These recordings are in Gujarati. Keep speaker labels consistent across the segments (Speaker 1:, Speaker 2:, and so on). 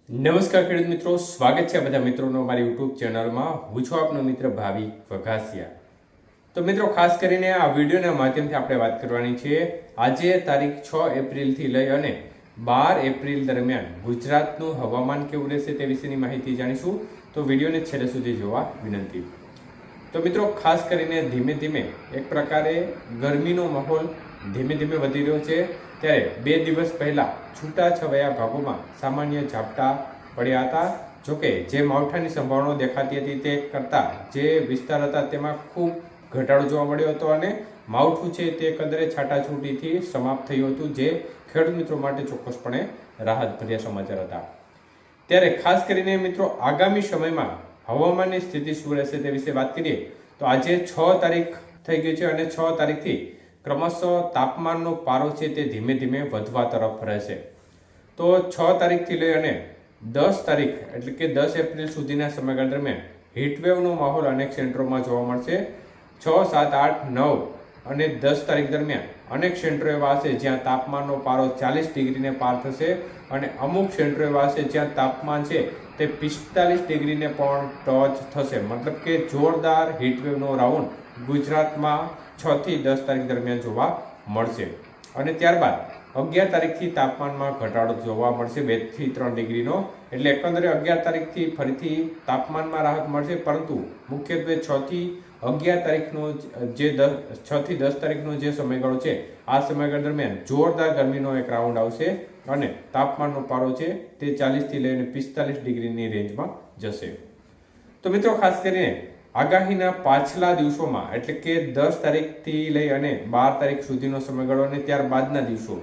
Speaker 1: નમસ્કાર ખેડૂત મિત્રો, સ્વાગત છે બધા મિત્રોનો મારી યુટ્યુબ ચેનલમાં. હું છું આપનો મિત્ર ભાવિક વઘાસિયા. તો મિત્રો, ખાસ કરીને આ વિડીયોના માધ્યમથી આપણે વાત કરવાની છે. આજે તારીખ 6 એપ્રિલથી લઈ અને 12 એપ્રિલ દરમિયાન ગુજરાતનું હવામાન કેવું રહેશે તે વિશેની માહિતી જાણીશું. તો વિડીયોને છેલ્લે સુધી જોવા વિનંતી. તો મિત્રો, ખાસ કરીને ધીમે ધીમે એક પ્રકારે ગરમીનો માહોલ ધીમે ધીમે વધી રહ્યો છે. ત્યારે 2 દિવસ પહેલા છૂટાછવાયા ભાગોમાં સામાન્ય ઝાપટા પડ્યા હતા. જોકે જે માવઠાની સંભાવનાઓ દેખાતી હતી તે કરતાં જે વિસ્તાર હતા તેમાં ખૂબ ઘટાડો જોવા મળ્યો હતો અને માવઠું છે તે કદરે છાટાછૂટીથી સમાપ્ત થયું હતું, જે ખેડૂત મિત્રો માટે ચોક્કસપણે રાહતભર્યા સમાચાર હતા. ત્યારે ખાસ કરીને મિત્રો, આગામી સમયમાં હવામાનની સ્થિતિ શું રહેશે તે વિશે વાત કરીએ તો આજે 6 તારીખ થઈ ગઈ છે અને 6 તારીખથી ક્રમશઃ તાપમાનનો પારો છે તે ધીમે ધીમે વધવા તરફ રહેશે. તો 6 તારીખથી લઈ અને 10 તારીખ એટલે કે 10 એપ્રિલ સુધીના સમયગાળા દરમિયાન હીટવેવનો માહોલ અનેક સેન્ટરોમાં જોવા મળશે. 6, 7, 8, 9 અને 10 તારીખ દરમિયાન અનેક સેન્ટરો એવા હશે જ્યાં તાપમાનનો પારો 40 ડિગ્રીને પાર થશે અને અમુક સેન્ટરો એવા હશે જ્યાં તાપમાન છે તે 45 ડિગ્રીને પણ ટચ થશે. મતલબ કે જોરદાર હીટવેવનો રાઉન્ડ ગુજરાતમાં 6 થી 10 તારીખ દરમિયાન જોવા મળશે. અને ત્યારબાદ 11 તારીખથી તાપમાનમાં ઘટાડો જોવા મળશે 2 થી 3 ડિગ્રીનો. એટલે એકંદરે 11 તારીખથી ફરીથી તાપમાનમાં રાહત મળશે, પરંતુ મુખ્યત્વે 6 થી 11 તારીખનો જે 6 થી 10 તારીખનો જે સમયગાળો છે આ સમયગાળા દરમિયાન જોરદાર ગરમીનો એક રાઉન્ડ આવશે અને તાપમાનનો પારો છે તે 40 થી લઈને 45 ડિગ્રીની રેન્જમાં જશે. તો મિત્રો, ખાસ કરીને આગાહીના પાછલા દિવસોમાં એટલે કે 10 તારીખથી લઈ અને 12 તારીખ સુધીનો સમયગાળો અને ત્યારબાદના દિવસો,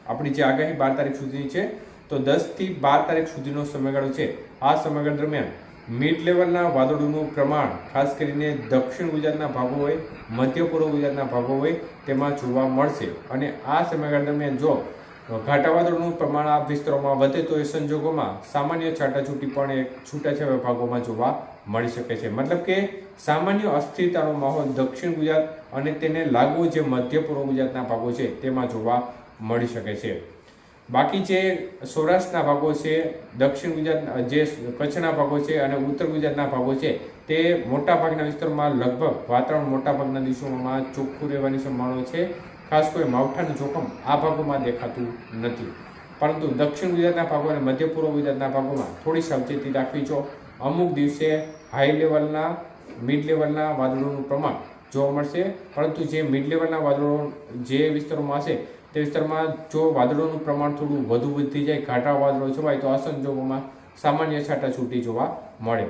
Speaker 1: આપણી જે આગાહી 12 તારીખ સુધીની છે તો 10 થી 12 તારીખ સુધીનો સમયગાળો છે આ સમયગાળા દરમિયાન મિડ લેવલના વાદળોનું પ્રમાણ ખાસ કરીને દક્ષિણ ગુજરાતના ભાગો હોય, મધ્ય પૂર્વ ગુજરાતના ભાગો હોય તેમાં જોવા મળશે. અને આ સમયગાળા દરમિયાન જો ઘાટા વાદળોનું પ્રમાણ આ વિસ્તારોમાં વધે તો એ સંજોગોમાં સામાન્ય છાટાછૂટી પણ છૂટાછવાયા ભાગોમાં જોવા મળી શકે છે. મતલબ કે સામાન્ય અસ્થિરતાનો માહોલ દક્ષિણ ગુજરાત અને તેને લાગુ જે મધ્ય પૂર્વ ગુજરાતના ભાગો છે તેમાં જોવા મળી શકે છે. બાકી જે સૌરાષ્ટ્રના ભાગો છે, દક્ષિણ ગુજરાત જે કચ્છના ભાગો છે અને ઉત્તર ગુજરાતના ભાગો છે તે મોટાભાગના વિસ્તારોમાં લગભગ વાતાવરણ મોટાભાગના દિવસોમાં ચોખ્ખું રહેવાની સંભાવના છે. ખાસ કોઈ માવઠાનું જોખમ આ ભાગોમાં દેખાતું નથી, પરંતુ દક્ષિણ ગુજરાતના ભાગો અને મધ્ય પૂર્વ ગુજરાતના ભાગોમાં થોડી સાવચેતી રાખવી જો. અમુક દિવસે હાઈ લેવલના મિડ લેવલના વાદળોનું પ્રમાણ જોવા મળશે, પરંતુ જે મિડ લેવલના વાદળો જે વિસ્તારોમાં હશે તે વિસ્તારમાં જો વાદળોનું પ્રમાણ થોડું વધુ વધી જાય, ઘાટા વાદળો છવાય તો આ સંજોગોમાં સામાન્ય છાટાછૂટી જોવા મળે.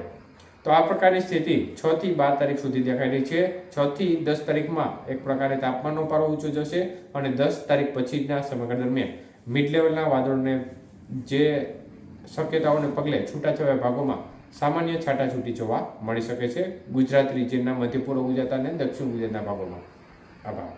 Speaker 1: તો આ પ્રકારની સ્થિતિ 6 થી 12 તારીખ સુધી દેખાઈ રહી છે. 6 થી 10 તારીખમાં એક પ્રકારે તાપમાનનો પારો ઊંચો જશે અને 10 તારીખ પછીના સમયગાળા દરમિયાન મિડ લેવલના વાદળોને જે શક્યતાઓને પગલે છૂટાછવાયા ભાગોમાં સામાન્ય છાટાછૂટી જોવા મળી શકે છે ગુજરાત રિજિયનના મધ્ય પૂર્વ ગુજરાત અને દક્ષિણ ગુજરાતના ભાગોમાં. આભાર.